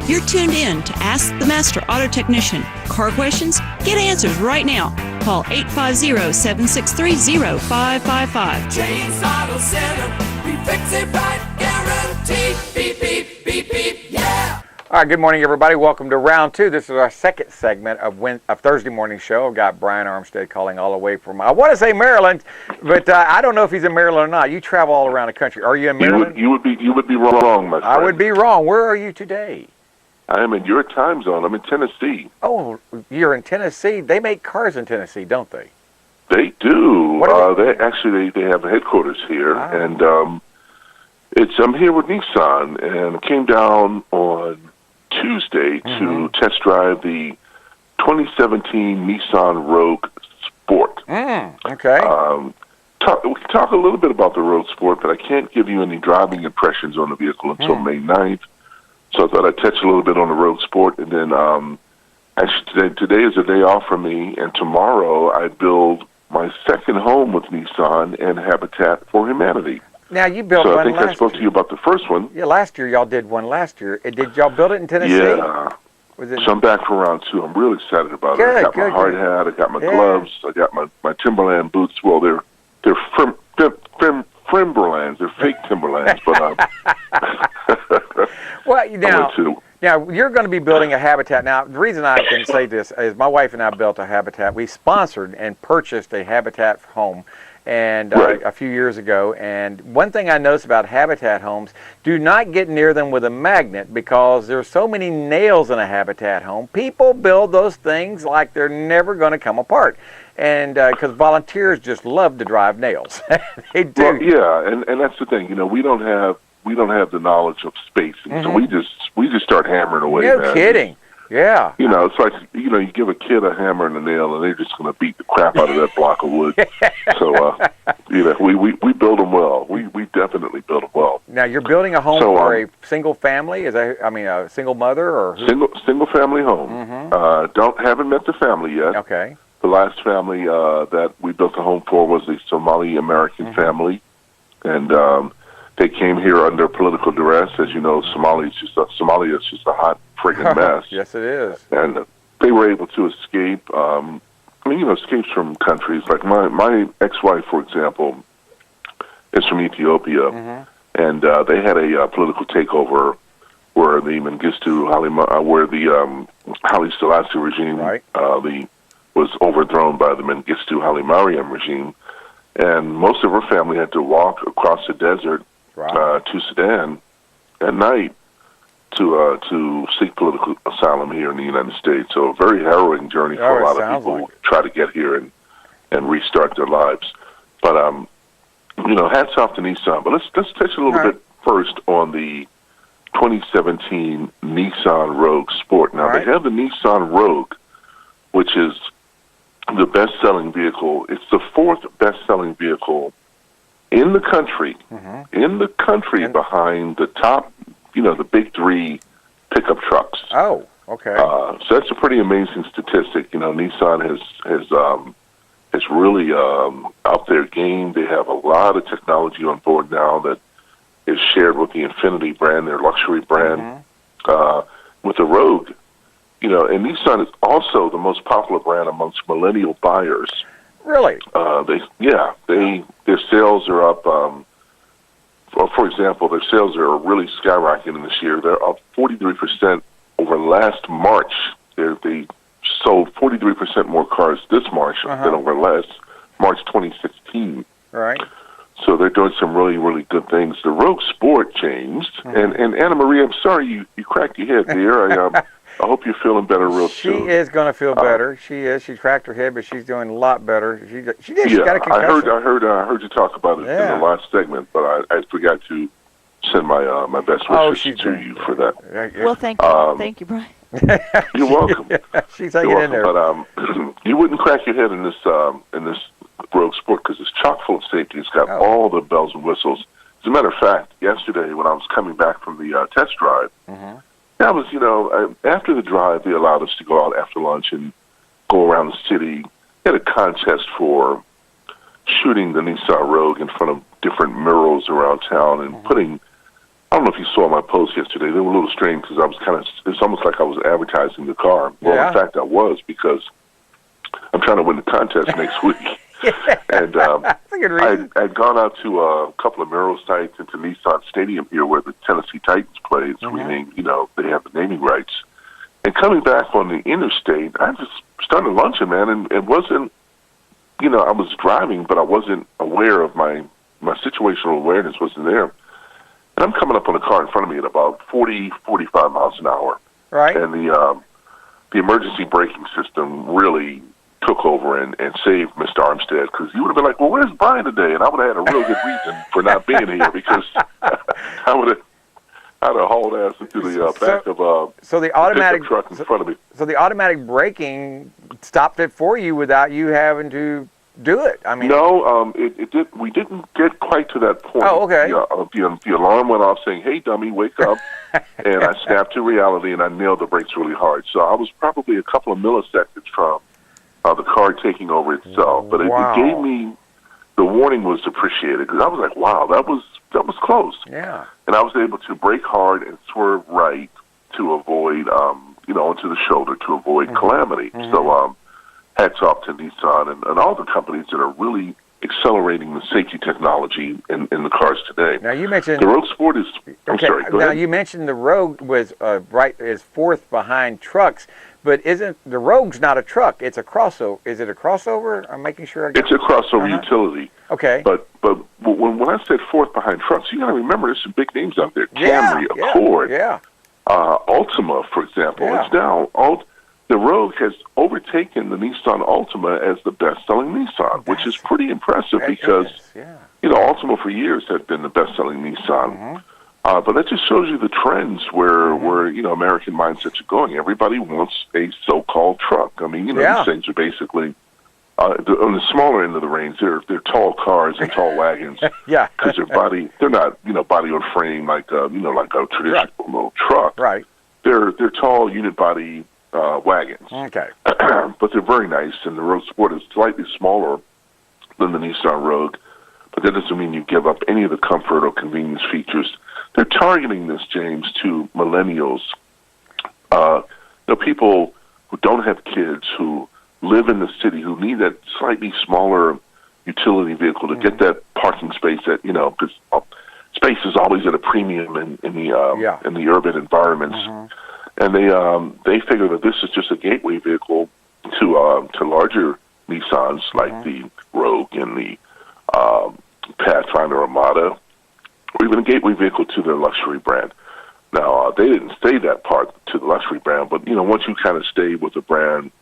You're tuned in to Ask the Master Auto Technician. Car questions? Get answers right now. Call 850-763-0555. James Auto Center, we fix it right, guaranteed. Beep, beep, beep, beep, yeah. All right, good morning, everybody. Welcome to round two. This is our second segment of Thursday morning show. I've got Brian Armstead calling all the way from, I want to say Maryland, but I don't know if he's in Maryland or not. You travel all around the country. Are you in Maryland? You would be wrong, my friend. I would be wrong. Where are you today? I am in your time zone. I'm in Tennessee. Oh, you're in Tennessee. They make cars in Tennessee, don't they? They do. What They have a headquarters here, and I'm here with Nissan, and I came down on Tuesday to test drive the 2017 Nissan Rogue Sport. Okay. We can talk a little bit about the Rogue Sport, but I can't give you any driving impressions on the vehicle until May 9th. So I thought I'd touch a little bit on the Rogue Sport, and then actually today is a day off for me, and tomorrow I build my second home with Nissan and Habitat for Humanity. Now, you built one last year. So I think I spoke to you about the first one. Yeah, last year. Y'all did one last year. Did y'all build it in Tennessee? Yeah. So I'm back for round two. I'm really excited about it. I got my hard hat. I got my gloves. I got my Timberland boots. Well, they're Timberlands. They're fake Timberlands, but well, now you're going to be building a Habitat. Now, the reason I can say this is my wife and I built a Habitat. We sponsored and purchased a Habitat home and a few years ago. And one thing I noticed about Habitat homes, do not get near them with a magnet because there's so many nails in a Habitat home. People build those things like they're never going to come apart. And because volunteers just love to drive nails. They do. Well, yeah, and that's the thing. You know, we don't have the knowledge of space, and so we just start hammering away. No kidding. Yeah. You know, it's like you give a kid a hammer and a nail, and they're just going to beat the crap out of that block of wood. So we build them well. We definitely build them well. Now you're building a home for a single family. Is that a single mother or single family home? Haven't met the family yet. Okay. The last family that we built a home for was a Somali American family, and they came here under political duress. As you know, Somalia is just a hot friggin' mess. Yes, it is. And they were able to escape. Escapes from countries like my ex-wife, for example, is from Ethiopia, and they had a political takeover where the Haile Selassie regime, was overthrown by the Mengistu Haile Mariam regime, and most of her family had to walk across the desert to Sudan at night to seek political asylum here in the United States. So a very harrowing journey for a lot of people who try to get here and restart their lives. But hats off to Nissan. But let's touch a little bit first on the 2017 Nissan Rogue Sport. Now they have the Nissan Rogue, which is the best-selling vehicle. It's the fourth best-selling vehicle in the country. Behind the top, the big three pickup trucks. Oh, okay. So that's a pretty amazing statistic. Nissan has really upped their game. They have a lot of technology on board now that is shared with the Infiniti brand, their luxury brand. With the Rogue, and Nissan is also the most popular brand amongst millennial buyers. Really? Their sales are up. For example, their sales are really skyrocketing this year. They're up 43% over last March. They sold 43% more cars this March than over last March 2016. Right. So they're doing some really, really good things. The Rogue Sport changed, and Anna Marie, I'm sorry you cracked your head, dear. I hope you're feeling better real soon. She is going to feel better. She is. She cracked her head, but she's doing a lot better. She did. She got a concussion. I heard you talk about it in the last segment, but I forgot to send my best wishes to you for that. Well, thank you. Thank you, Brian. You're welcome. She's hanging in there. But you wouldn't crack your head in this Rogue Sport because it's chock full of safety. It's got all the bells and whistles. As a matter of fact, yesterday when I was coming back from the test drive, that was, after the drive, they allowed us to go out after lunch and go around the city. They had a contest for shooting the Nissan Rogue in front of different murals around town and putting I don't know if you saw my post yesterday. They were a little strange because I was it's almost like I was advertising the car. Well, Yeah. in fact, I was, because I'm trying to win the contest next week. And That's a good reason. I'd gone out to a couple of mural sites into Nissan Stadium here where the Tennessee Titans play. It's renamed, they have the naming rights. And coming back on the interstate, I just started lunching, man, and it wasn't, I was driving, but I wasn't aware of my situational awareness wasn't there. And I'm coming up on a car in front of me at about 40, 45 miles an hour. Right. And the emergency braking system really took over and saved Mr. Armstead, because he would have been like, well, where's Brian today? And I would have had a real good reason for not being here, because I'd have hauled ass into the back of the automatic truck in front of me. So the automatic braking stopped it for you without you having to do it. I mean, no, it did. We didn't get quite to that point. Oh, okay. The alarm went off saying, "Hey, dummy, wake up!" And I snapped to reality, and I nailed the brakes really hard. So I was probably a couple of milliseconds from the car taking over itself. But Wow. it gave me, the warning was appreciated, because I was like, "Wow, that was close." Yeah. And I was able to brake hard and swerve right to avoid, onto the shoulder to avoid calamity. So, hats off to Nissan and all the companies that are really accelerating the safety technology in the cars today. Now you mentioned The Rogue Sport is. I'm sorry. Go Now ahead. you mentioned the Rogue was is fourth behind trucks, but isn't the Rogue's not a truck? It's a crossover. Is it a crossover? I'm making sure. It's a crossover utility. Okay. But when I said fourth behind trucks, you got to remember there's some big names out there. Yeah, Camry, yeah, Accord, yeah. Altima, for example. Yeah. It's now the Rogue has overtaken the Nissan Altima as the best-selling Nissan, which is pretty impressive, because Altima for years had been the best-selling Nissan. But that just shows you the trends where American mindsets are going. Everybody wants a so-called truck. I mean, these things are basically on the smaller end of the range. They're tall cars and tall wagons. Yeah. Because they're not body on frame like a traditional truck. Right. They're tall unit body wagons. Okay. But they're very nice, and the Rogue Sport is slightly smaller than the Nissan Rogue, but that doesn't mean you give up any of the comfort or convenience features. They're targeting this, James, to millennials, people who don't have kids, who live in the city, who need that slightly smaller utility vehicle to get that parking space that, because space is always at a premium in the urban environments. And they figure that this is just a gateway vehicle to larger Nissans like the Rogue and the Pathfinder Armada, or even a gateway vehicle to their luxury brand. Now, they didn't say that part to the luxury brand, but, once you kind of stay with a brand,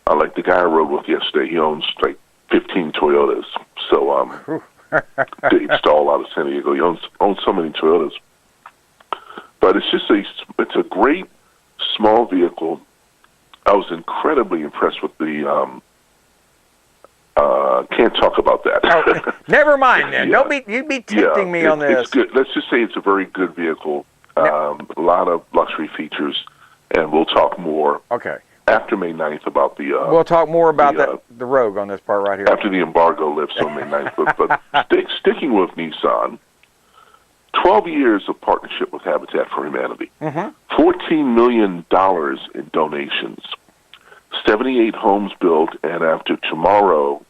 like the guy I rode with yesterday, he owns like 15 Toyotas. So Dave Stahl out of San Diego, he owns so many Toyotas. But it's just it's a great small vehicle. I was incredibly impressed with the. Can't talk about that. Oh, never mind then. You'd be tempting me on this. It's good. Let's just say it's a very good vehicle. A lot of luxury features, and we'll talk more. Okay. After May 9th about the. We'll talk more about the Rogue on this part right here. After the embargo lifts on May 9th, but sticking with Nissan. 12 years of partnership with Habitat for Humanity. $14 million in donations. 78 homes built, and after tomorrow,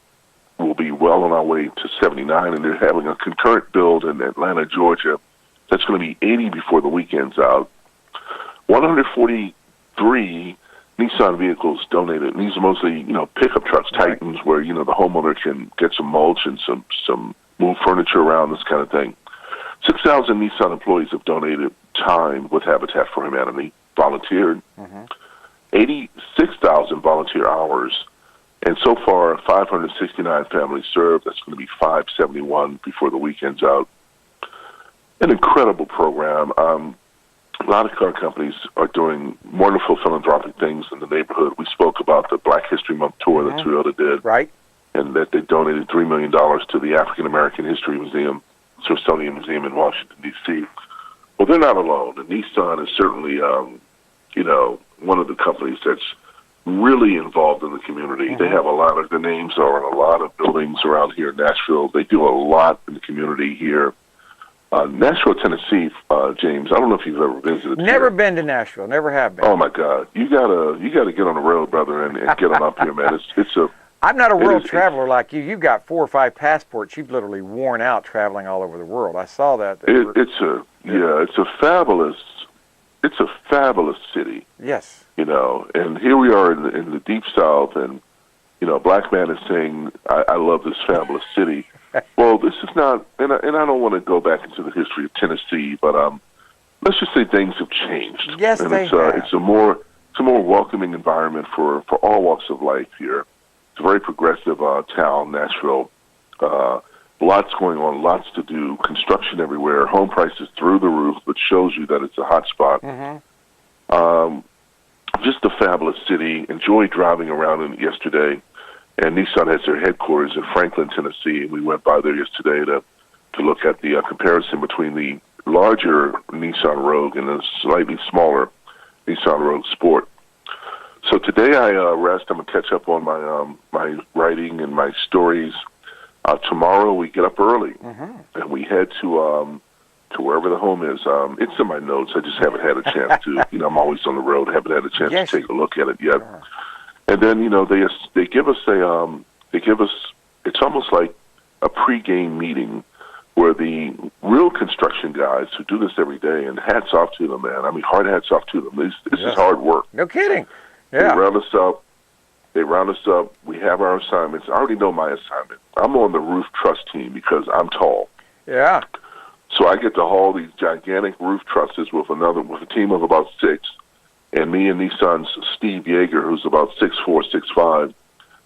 we'll be well on our way to 79, and they're having a concurrent build in Atlanta, Georgia. That's going to be 80 before the weekend's out. 143 Nissan vehicles donated, and these are mostly, pickup trucks, Titans, where, the homeowner can get some mulch and some move furniture around, this kind of thing. 6,000 Nissan employees have donated time with Habitat for Humanity, volunteered. 86,000 volunteer hours, and so far 569 families served. That's going to be 571 before the weekend's out. An incredible program. A lot of car companies are doing wonderful philanthropic things in the neighborhood. We spoke about the Black History Month tour that Toyota did, right? And that they donated $3 million to the African American History Museum, Smithsonian Museum in Washington, D.C. Well, they're not alone, and Nissan is certainly, one of the companies that's really involved in the community. They have a lot of, the names are on a lot of buildings around here in Nashville. They do a lot in the community here. Nashville, Tennessee, James. I don't know if you've ever visited. Never been to Nashville. Never have been. Oh my God, you gotta get on the road, brother, and get on up here, man. I'm not a world traveler like you. You've got 4 or 5 passports. You've literally worn out traveling all over the world. I saw that. It's a fabulous city. Yes. And here we are in the deep South, and black man is saying, I love this fabulous city. Well, this is not, and I don't want to go back into the history of Tennessee, but let's just say things have changed. Yes, and they have. It's a more welcoming environment for all walks of life here. It's a very progressive town, Nashville. Lots going on, lots to do, construction everywhere, home prices through the roof, which shows you that it's a hot spot. Mm-hmm. Just a fabulous city. Enjoyed driving around in it yesterday. And Nissan has their headquarters in Franklin, Tennessee, and we went by there yesterday to look at the comparison between the larger Nissan Rogue and the slightly smaller Nissan Rogue Sport. So today I rest. I'm gonna catch up on my writing and my stories. Tomorrow we get up early and we head to wherever the home is. It's in my notes. I just haven't had a chance to. I'm always on the road. Haven't had a chance to take a look at it yet. And then they give us it's almost like a pregame meeting where the real construction guys who do this every day, and hats off to them, man. I mean, hard hats off to them. This is hard work. No kidding. Yeah. They round us up. We have our assignments. I already know my assignment. I'm on the roof truss team because I'm tall. Yeah. So I get to haul these gigantic roof trusses with a team of about 6. And me and Nissan's Steve Yeager, who's about 6'4", 6'5",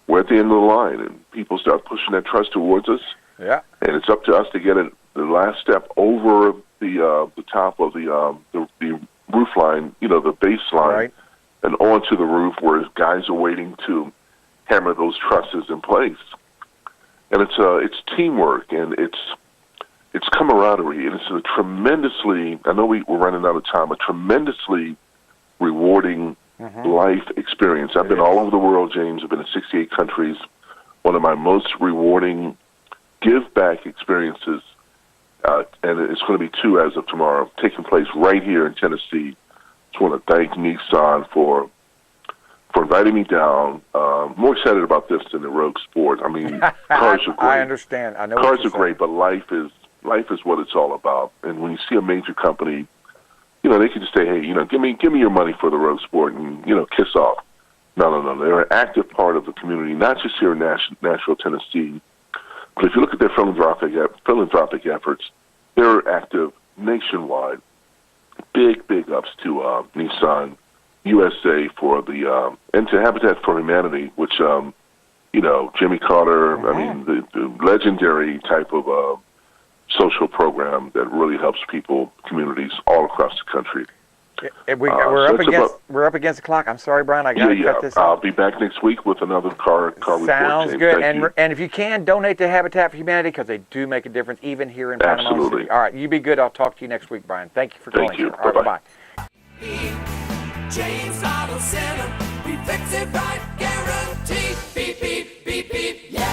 we're at the end of the line, and people start pushing that truss towards us. Yeah. And it's up to us to get it the last step over the top of the roof line, the base line, and onto the roof where guys are waiting to hammer those trusses in place. And it's teamwork, and it's camaraderie, and it's a tremendously, I know we're running out of time, a tremendously rewarding life experience. I've been all over the world, James. I've been in 68 countries. One of my most rewarding give-back experiences, and it's going to be 2 as of tomorrow, taking place right here in Tennessee. Just want to thank Nissan for inviting me down. More excited about this than the Rogue Sport. I mean, cars are great. I understand. I know cars are great, but life is what it's all about. And when you see a major company, they can just say, hey, give me your money for the Rogue Sport and, kiss off. No. They're an active part of the community, not just here in Nashville, Tennessee. But if you look at their philanthropic efforts, they're active nationwide. Big ups to Nissan USA for and to Habitat for Humanity, which, Jimmy Carter, I mean, the legendary type of social program that really helps people, communities all across the country. We're up against the clock. I'm sorry, Brian. I got to cut this off. I'll be back next week with another car report. Sounds good. And if you can, donate to Habitat for Humanity because they do make a difference even here in Panama City. All right, you be good. I'll talk to you next week, Brian. Thank you for calling. Thank you. All right, bye-bye. James Auto Center, we fix it right, guaranteed. Beep, beep, beep, beep, yeah.